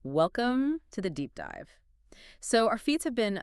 Welcome to the deep dive. So our feeds have been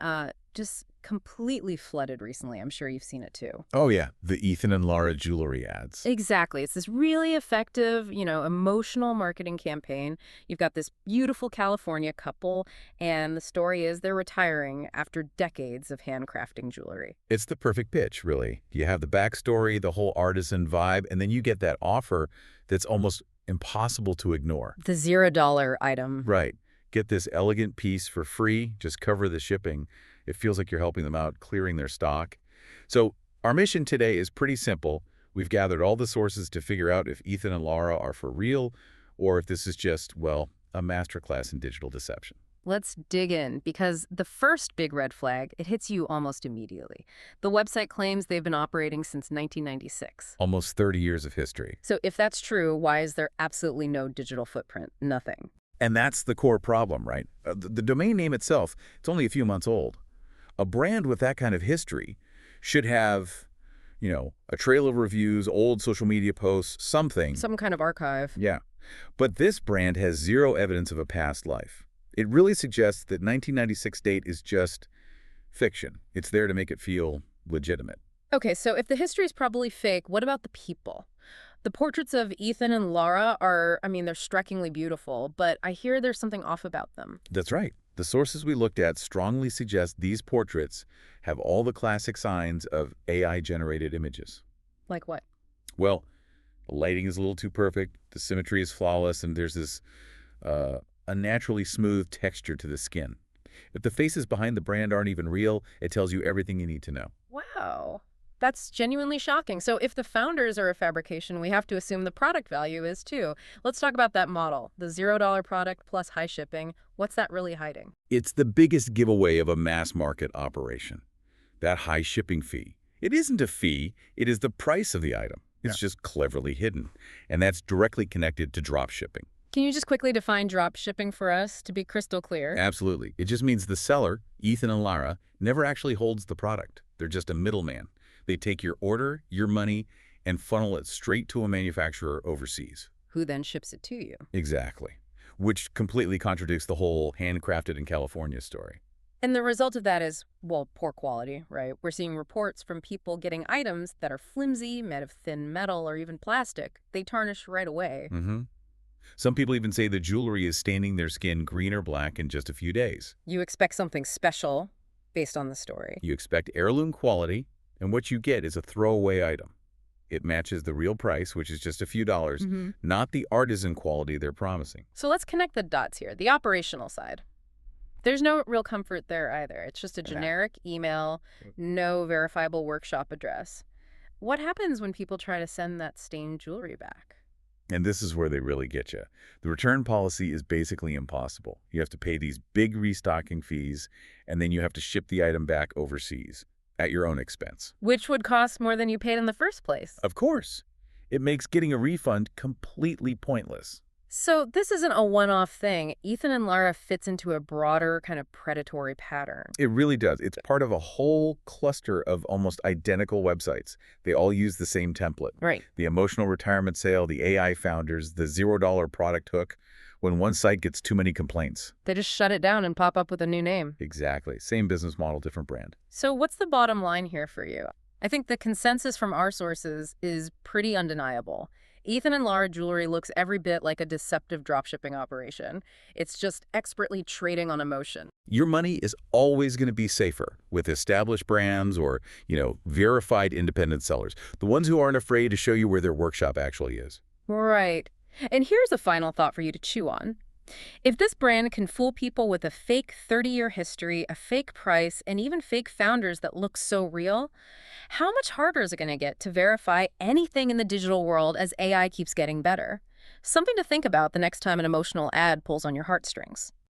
just completely flooded recently. I'm sure you've seen it too. Oh, yeah, the Ethan and Lara Jewelry ads. Exactly. It's this really effective, emotional marketing campaign. You've got this beautiful California couple, and the story is they're retiring after decades of handcrafting jewelry. It's the perfect pitch, really. You have the backstory, the whole artisan vibe, and then you get that offer that's almost impossible to ignore. The $0 item. Right. Get this elegant piece for free, just cover the shipping. It feels like you're helping them out, clearing their stock. So our mission today is pretty simple. We've gathered all the sources to figure out if Ethan and Lara are for real or if this is just, well, a masterclass in digital deception. Let's dig in, because the first big red flag, it hits you almost immediately. The website claims they've been operating since 1996. Almost 30 years of history. So if that's true, why is there absolutely no digital footprint? Nothing. And that's the core problem, right? The domain name itself, it's only a few months old. A brand with that kind of history should have, a trail of reviews, old social media posts, something. Some kind of archive. Yeah. But this brand has zero evidence of a past life. It really suggests that 1996 date is just fiction. It's there to make it feel legitimate. Okay, so if the history is probably fake, what about the people? The portraits of Ethan and Lara are, they're strikingly beautiful, but I hear there's something off about them. That's right. The sources we looked at strongly suggest these portraits have all the classic signs of AI-generated images. Like what? Well, the lighting is a little too perfect, the symmetry is flawless, and there's this unnaturally smooth texture to the skin. If the faces behind the brand aren't even real, it tells you everything you need to know. Wow. That's genuinely shocking. So if the founders are a fabrication, we have to assume the product value is too. Let's talk about that model, the $0 product plus high shipping. What's that really hiding? It's the biggest giveaway of a mass market operation, that high shipping fee. It isn't a fee, it is the price of the item. It's just cleverly hidden, and that's directly connected to drop shipping. Can you just quickly define drop shipping for us to be crystal clear? Absolutely. It just means the seller, Ethan and Lara, never actually holds the product. They're just a middleman. They take your order, your money, and funnel it straight to a manufacturer overseas. Who then ships it to you? Exactly. Which completely contradicts the whole handcrafted in California story. And the result of that is, well, poor quality, right? We're seeing reports from people getting items that are flimsy, made of thin metal, or even plastic. They tarnish right away. Some people even say the jewelry is staining their skin green or black in just a few days. You expect something special based on the story. You expect heirloom quality, and what you get is a throwaway item. It matches the real price, which is just a few dollars, not the artisan quality they're promising. So let's connect the dots here, the operational side. There's no real comfort there either. It's just a generic email, no verifiable workshop address. What happens when people try to send that stained jewelry back? And this is where they really get you. The return policy is basically impossible. You have to pay these big restocking fees, and then you have to ship the item back overseas at your own expense. Which would cost more than you paid in the first place. Of course. It makes getting a refund completely pointless. So this isn't a one-off thing. Ethan and Lara fits into a broader kind of predatory pattern. It really does. It's part of a whole cluster of almost identical websites. They all use the same template. Right. The emotional retirement sale, the AI founders, the $0 product hook. When one site gets too many complaints. They just shut it down and pop up with a new name. Exactly. Same business model, different brand. So what's the bottom line here for you? I think the consensus from our sources is pretty undeniable. Ethan and Lara Jewelry looks every bit like a deceptive dropshipping operation. It's just expertly trading on emotion. Your money is always going to be safer with established brands or, verified independent sellers. The ones who aren't afraid to show you where their workshop actually is. Right. And here's a final thought for you to chew on. If this brand can fool people with a fake 30-year history, a fake price, and even fake founders that look so real, how much harder is it going to get to verify anything in the digital world as AI keeps getting better? Something to think about the next time an emotional ad pulls on your heartstrings.